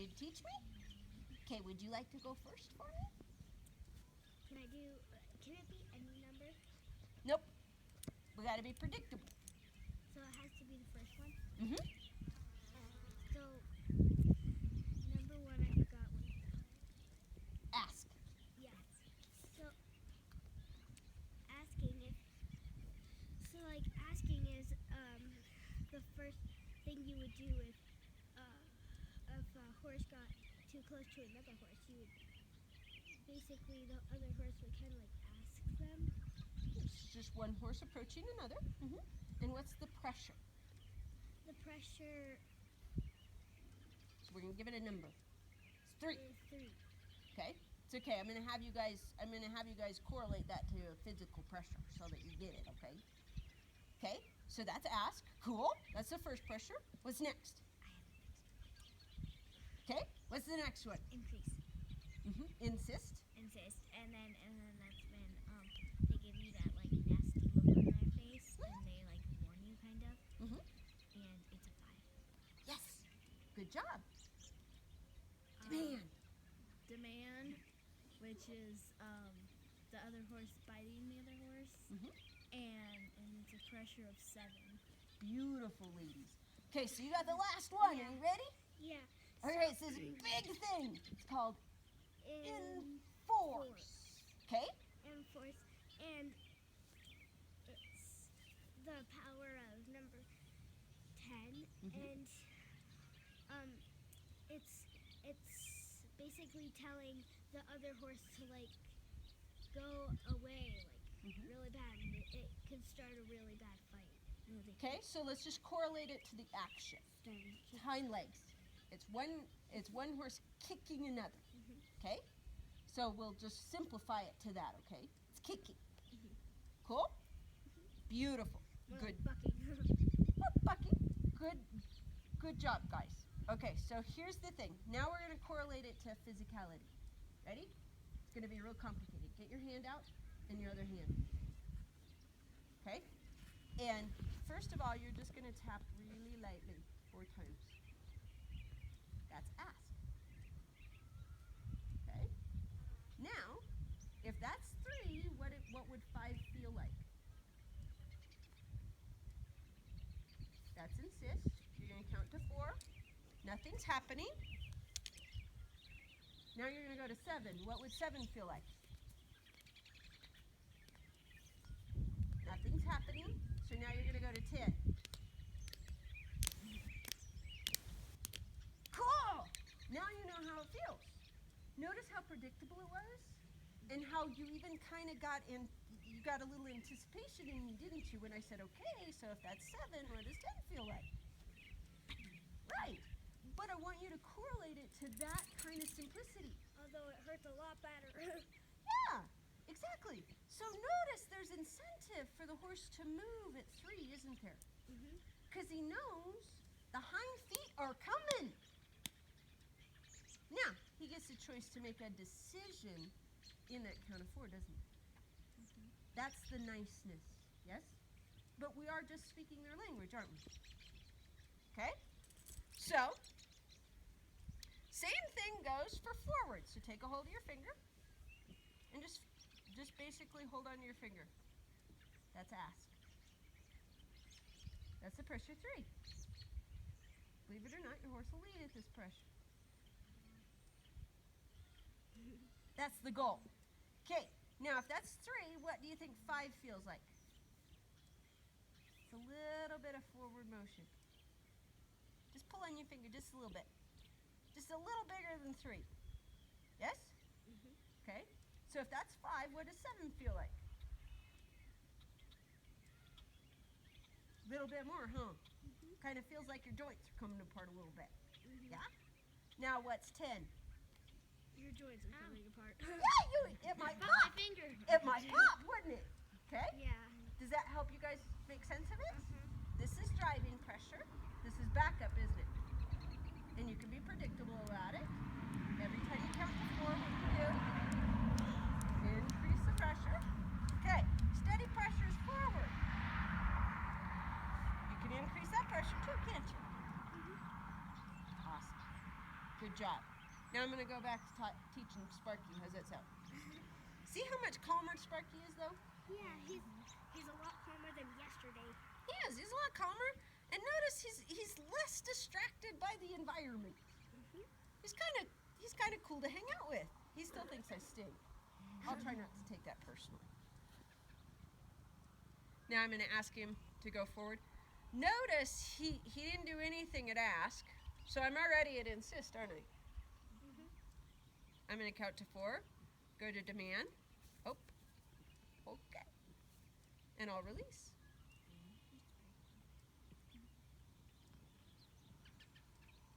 ready to teach me? Okay, would you like to go first for me? Can it be any number? Nope. We got to be predictable. So it has to be the first one? Mm-hmm. So, number one, I forgot one. Ask. Yes. So, asking is the first thing you would do if a horse got too close to another horse. You would basically, the other horse would kind of like ask them. It's just one horse approaching another. Mm-hmm. And what's the pressure? The pressure So we're gonna give it a number. It's 3. is 3. Okay. It's okay. I'm gonna have you guys correlate that to physical pressure so that you get it. Okay. Okay. So that's ask. Cool. That's the first pressure. What's next? Okay. What's the next one? Increase. Mm-hmm. Insist. Insist. And then that's when they give you that like nasty look on their face and they like warn you kind of. Mm-hmm. And it's a 5. Yes. Good job. Demand. Demand, which is the other horse biting the other horse, Mm-hmm. and it's a pressure of 7. Beautiful, ladies. Okay, so you got the last one. Yeah. Are you ready? Yeah. Okay, it's this big thing. It's called enforce. Okay? Enforce. And it's the power of number 10. Mhm. And it's basically telling the other horse to like go away like Mhm. really bad, and it can start a really bad fight. Okay, so let's just correlate it to the action. Hind legs. It's one horse kicking another. Okay? So we'll just simplify it to that, okay? It's kicking. Cool? Beautiful. Good. Bucking. Bucky. Good job, guys. Okay, so here's the thing. Now we're going to correlate it to physicality. Ready? It's going to be real complicated. Get your hand out and your other hand. Okay? And first of all, you're just going to tap really lightly 4 times. That's ask. Okay? Now, if that's 3, what would 5 feel like? That's insist. You're going to count to 4. Nothing's happening. Now you're going to go to 7. What would 7 feel like? Nothing's happening. So now you're going to go to 10. Cool! Now you know how it feels. Notice how predictable it was? And how you even kind of you got a little anticipation in you, didn't you, when I said, okay, so if that's 7, what does 10 feel like? Right. But I want you to correlate it to that kind of simplicity. Although it hurts a lot better. Yeah, exactly. So notice there's incentive for the horse to move at 3, isn't there? Because he knows the hind feet are coming. Now, he gets a choice to make a decision in that count of 4, doesn't he? That's the niceness, yes? But we are just speaking their language, aren't we? Okay? So, same thing goes for forward. So take a hold of your finger and just basically hold on to your finger. That's ask. That's the pressure 3. Believe it or not, your horse will lead at this pressure. That's the goal. Okay, now if that's 3, what do you think 5 feels like? It's a little bit of forward motion. Just pull on your finger just a little bit. Just a little bigger than 3. Yes? Okay, so if that's 5, what does 7 feel like? A little bit more, huh? Kind of feels like your joints are coming apart a little bit. Yeah? Now what's 10? Your joints are coming apart. Yeah, it might My pop. finger. It might pop, wouldn't it? Okay? Yeah. Does that help you guys make sense of it? This is driving pressure. This is backup, isn't it? And you can be predictable about it. Every time you count to 4, what do you do? Increase the pressure. Okay, steady pressure is forward. You can increase that pressure too, can't you? Awesome. Good job. Now I'm going to go back to teaching Sparky. How's that sound? See how much calmer Sparky is, though? Yeah, he's a lot calmer than yesterday. He is. He's a lot calmer. And notice he's less distracted by the environment. He's kind of cool to hang out with. He still thinks I stink. I'll try not to take that personally. Now I'm going to ask him to go forward. Notice he didn't do anything at ask, so I'm already at insist, aren't I? I'm going to count to 4, go to demand. Oh, okay. And I'll release.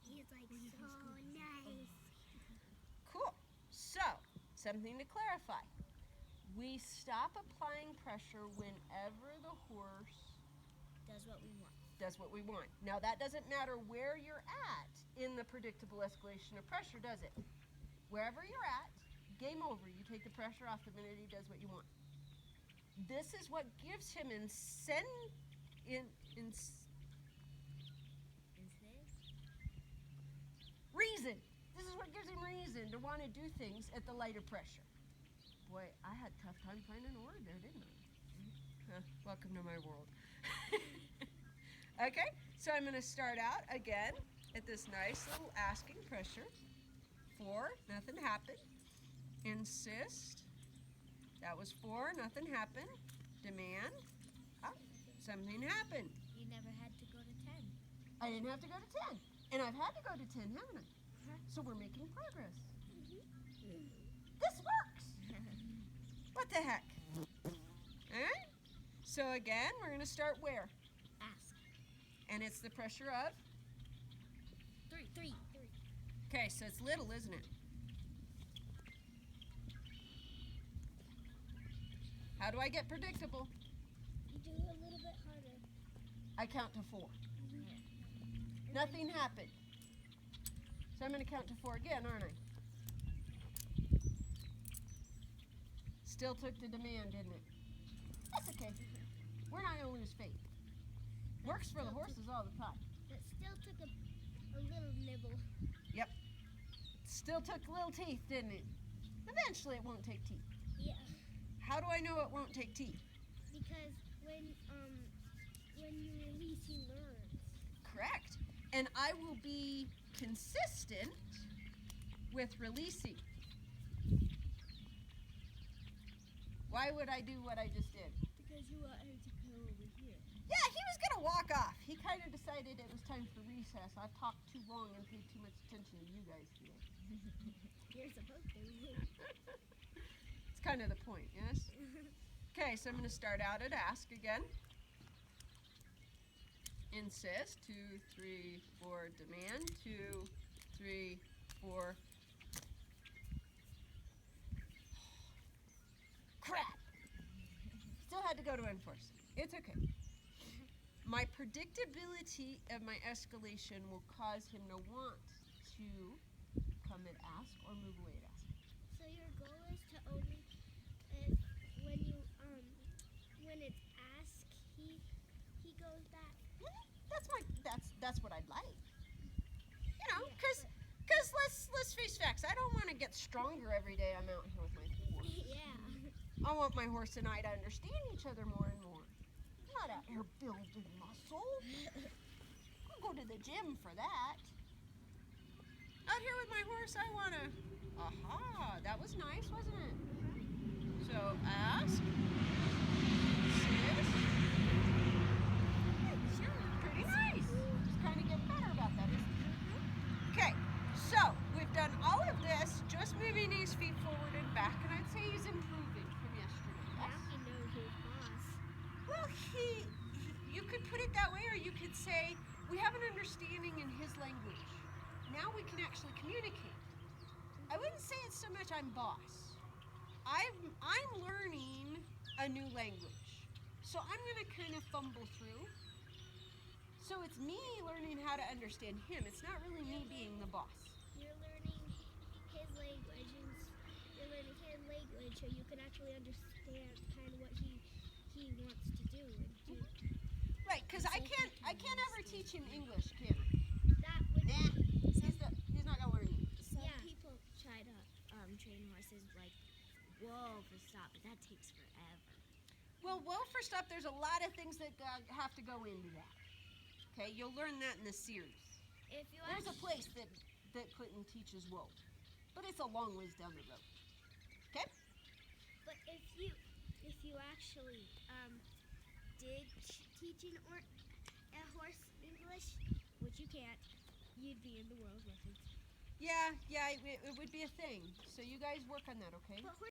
He's like so nice. Cool. So, something to clarify. We stop applying pressure whenever the horse Does what we want. does what we want. Now, that doesn't matter where you're at in the predictable escalation of pressure, does it? Wherever you're at, game over. You take the pressure off the minute he does what you want. This is what gives him reason. This is what gives him reason to want to do things at the lighter pressure. Boy, I had a tough time finding a word there, didn't I? Huh, welcome to my world. Okay, so I'm going to start out again at this nice little asking pressure. 4, nothing happened. Insist. That was 4, nothing happened. Demand. Something happened. You never had to go to 10. I didn't have to go to 10. And I've had to go to 10, haven't I? So we're making progress. This works! What the heck? Alright? So again, we're going to start where? Ask. And it's the pressure of? 3. Okay, so it's little, isn't it? How do I get predictable? You do it a little bit harder. I count to 4. Nothing happened. So I'm going to count to 4 again, aren't I? Still took the demand, didn't it? That's okay. We're not going to lose faith. Works for the horses all the time. That still took a little nibble. Yep. Still took little teeth, didn't it? Eventually it won't take teeth. Yeah, How do I know it won't take teeth? because when you release, he learns. Correct. And I will be consistent with releasing. Why would I do what I just did? Because you want him to come over here. Yeah, he was going to walk off. He kind of decided it was time for recess. I've talked too long and paid too much attention to you guys today. You're supposed to. It's kind of the point, yes? Okay, so I'm going to start out at ask again. Insist. 2, 3, 4. Demand. 2, 3, 4. Crap! Still had to go to enforce. It's okay. My predictability of my escalation will cause him to want to come at ask or move away at ask. So your goal is to only when it's ask, he goes back. That's what I'd like. You know, Yeah, because let's face facts. I don't want to get stronger every day I'm out here with my horse. Yeah. I want my horse and I to understand each other more and more. I'm not out here building muscle. I'll go to the gym for that. Out here with my horse, I want to. Aha, that was nice, wasn't it? So ask. Insist. Pretty nice. Just kind of get better about that, isn't it? Okay, so we've done all of this, just moving his feet forward and back, and I'd say he's improving from yesterday. Now Yes? he knows his boss. Well, you could put it that way, or you could say we have an understanding in his language. Now we can actually communicate. I wouldn't say it's so much I'm boss. I'm learning a new language. So I'm going to kind of fumble through. So it's me learning how to understand him. It's not really me being the boss. You're learning his language, and you're learning his language, so you can actually understand kind of what he wants to do and do. Right, because I can't ever teach him English, can I? That would Nah, he's not going to learn English. whoa for stop, but that takes forever. Well, first up, there's a lot of things that have to go into that. Okay, you'll learn that in the series. If you There's a place that Clinton teaches wool, but it's a long ways down the road. Okay? But if you actually did teach a horse English, which you can't, you'd be in the world records. Yeah, it would be a thing. So you guys work on that, okay? but